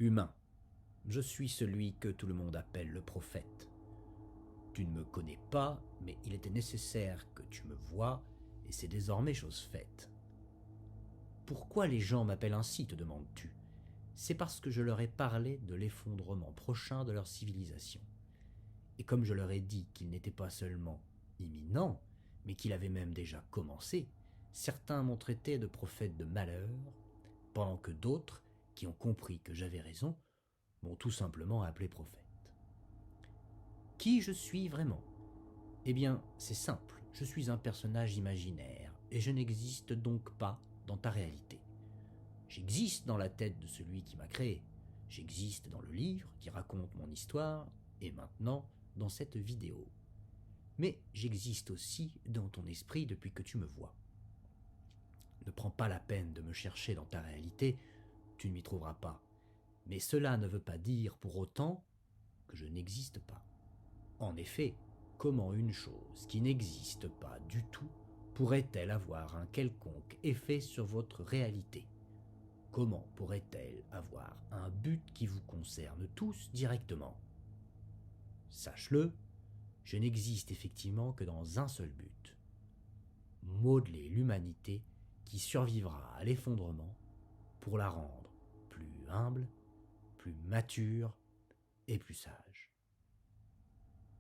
Humain, je suis celui que tout le monde appelle le prophète. Tu ne me connais pas, mais il était nécessaire que tu me voies, et c'est désormais chose faite. Pourquoi les gens m'appellent ainsi, te demandes-tu? C'est parce que je leur ai parlé de l'effondrement prochain de leur civilisation. Et comme je leur ai dit qu'il n'était pas seulement imminent, mais qu'il avait même déjà commencé, certains m'ont traité de prophète de malheur, pendant que d'autres, qui ont compris que j'avais raison, m'ont tout simplement appelé prophète. Qui je suis vraiment? Eh bien, c'est simple, je suis un personnage imaginaire, et je n'existe donc pas dans ta réalité. J'existe dans la tête de celui qui m'a créé, j'existe dans le livre qui raconte mon histoire, et maintenant dans cette vidéo. Mais j'existe aussi dans ton esprit depuis que tu me vois. Ne prends pas la peine de me chercher dans ta réalité, tu ne m'y trouveras pas. Mais cela ne veut pas dire pour autant que je n'existe pas. En effet, comment une chose qui n'existe pas du tout pourrait-elle avoir un quelconque effet sur votre réalité? Comment pourrait-elle avoir un but qui vous concerne tous directement? Sache-le, je n'existe effectivement que dans un seul but: modeler l'humanité qui survivra à l'effondrement pour la rendre plus humble, plus mature et plus sage.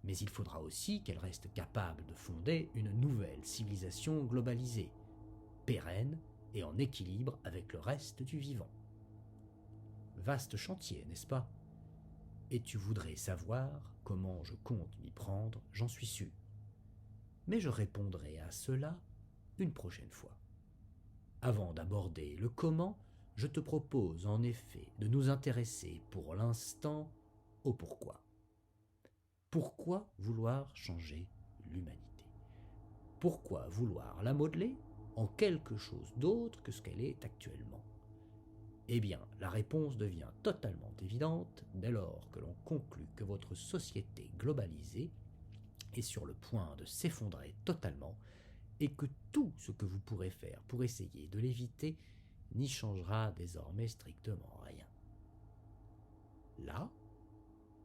Mais il faudra aussi qu'elle reste capable de fonder une nouvelle civilisation globalisée, pérenne et en équilibre avec le reste du vivant. Vaste chantier, n'est-ce pas? Et tu voudrais savoir comment je compte m'y prendre, j'en suis sûr. Mais je répondrai à cela une prochaine fois. Avant d'aborder le comment, je te propose en effet de nous intéresser pour l'instant au pourquoi. Pourquoi vouloir changer l'humanité? Pourquoi vouloir la modeler en quelque chose d'autre que ce qu'elle est actuellement? Eh bien, la réponse devient totalement évidente dès lors que l'on conclut que votre société globalisée est sur le point de s'effondrer totalement et que tout ce que vous pourrez faire pour essayer de l'éviter n'y changera désormais strictement rien. Là,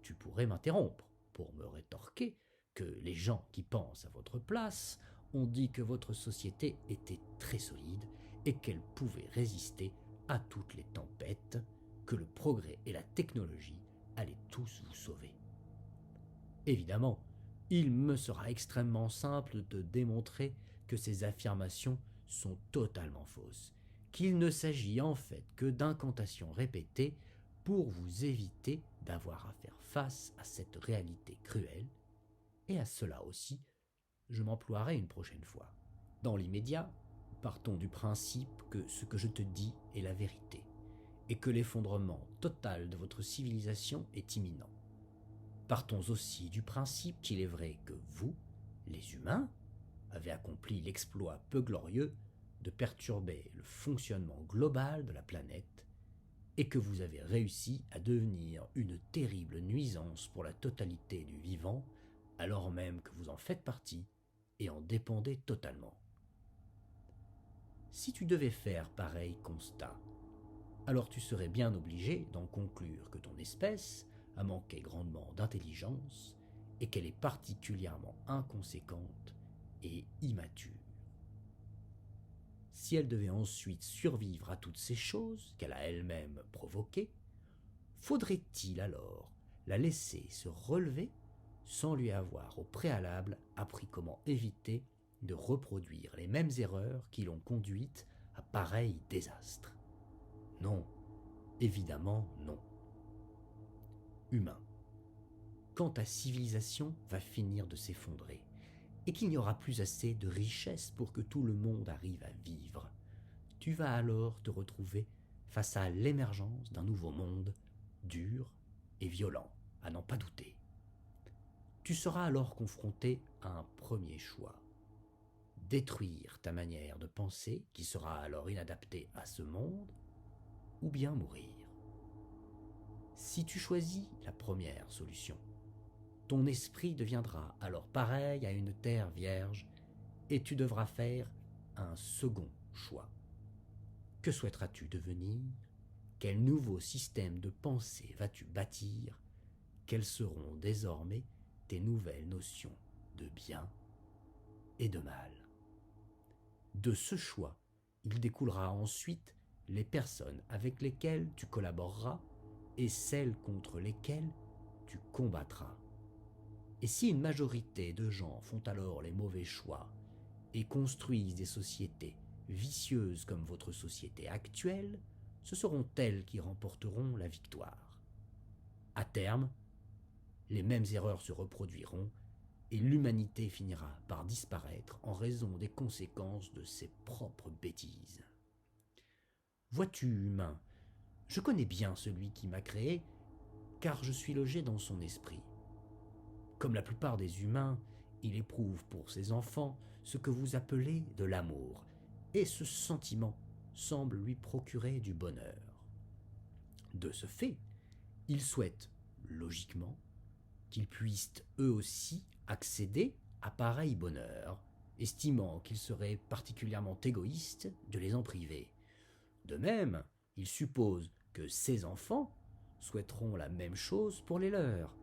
tu pourrais m'interrompre pour me rétorquer que les gens qui pensent à votre place ont dit que votre société était très solide et qu'elle pouvait résister à toutes les tempêtes, que le progrès et la technologie allaient tous vous sauver. Évidemment, il me sera extrêmement simple de démontrer que ces affirmations sont totalement fausses, qu'il ne s'agit en fait que d'incantations répétées pour vous éviter d'avoir à faire face à cette réalité cruelle, et à cela aussi, je m'emploierai une prochaine fois. Dans l'immédiat, partons du principe que ce que je te dis est la vérité, et que l'effondrement total de votre civilisation est imminent. Partons aussi du principe qu'il est vrai que vous, les humains, avez accompli l'exploit peu glorieux de perturber le fonctionnement global de la planète et que vous avez réussi à devenir une terrible nuisance pour la totalité du vivant, alors même que vous en faites partie et en dépendez totalement. Si tu devais faire pareil constat, alors tu serais bien obligé d'en conclure que ton espèce a manqué grandement d'intelligence et qu'elle est particulièrement inconséquente et immature. Si elle devait ensuite survivre à toutes ces choses qu'elle a elle-même provoquées, faudrait-il alors la laisser se relever sans lui avoir au préalable appris comment éviter de reproduire les mêmes erreurs qui l'ont conduite à pareil désastre? Non, évidemment non. Humain, quand ta civilisation va finir de s'effondrer et qu'il n'y aura plus assez de richesses pour que tout le monde arrive à vivre, tu vas alors te retrouver face à l'émergence d'un nouveau monde dur et violent, à n'en pas douter. Tu seras alors confronté à un premier choix: détruire ta manière de penser, qui sera alors inadaptée à ce monde, ou bien mourir. Si tu choisis la première solution, ton esprit deviendra alors pareil à une terre vierge et tu devras faire un second choix. Que souhaiteras-tu devenir? quel nouveau système de pensée vas-tu bâtir? Quelles seront désormais tes nouvelles notions de bien et de mal? De ce choix, il découlera ensuite les personnes avec lesquelles tu collaboreras et celles contre lesquelles tu combattras. Et si une majorité de gens font alors les mauvais choix et construisent des sociétés vicieuses comme votre société actuelle, ce seront elles qui remporteront la victoire. À terme, les mêmes erreurs se reproduiront et l'humanité finira par disparaître en raison des conséquences de ses propres bêtises. Vois-tu, humain, je connais bien celui qui m'a créé, car je suis logé dans son esprit. Comme la plupart des humains, il éprouve pour ses enfants ce que vous appelez de l'amour, et ce sentiment semble lui procurer du bonheur. De ce fait, il souhaite, logiquement, qu'ils puissent eux aussi accéder à pareil bonheur, estimant qu'il serait particulièrement égoïste de les en priver. De même, il suppose que ses enfants souhaiteront la même chose pour les leurs,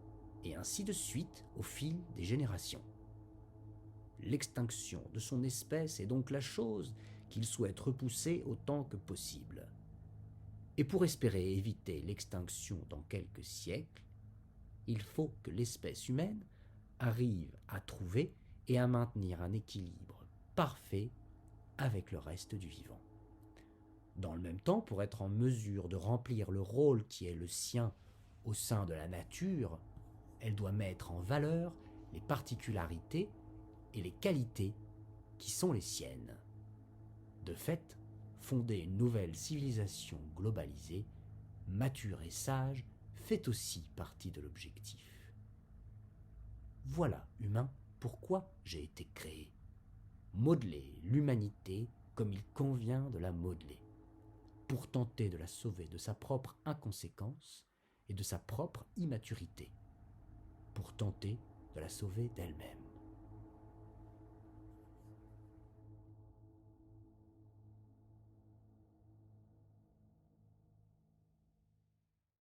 et ainsi de suite au fil des générations. L'extinction de son espèce est donc la chose qu'il souhaite repousser autant que possible. Et pour espérer éviter l'extinction dans quelques siècles, il faut que l'espèce humaine arrive à trouver et à maintenir un équilibre parfait avec le reste du vivant. Dans le même temps, pour être en mesure de remplir le rôle qui est le sien au sein de la nature, elle doit mettre en valeur les particularités et les qualités qui sont les siennes. De fait, fonder une nouvelle civilisation globalisée, mature et sage, fait aussi partie de l'objectif. Voilà, humain, pourquoi j'ai été créé. Modeler l'humanité comme il convient de la modeler, pour tenter de la sauver de sa propre inconséquence et de sa propre immaturité, pour tenter de la sauver d'elle-même.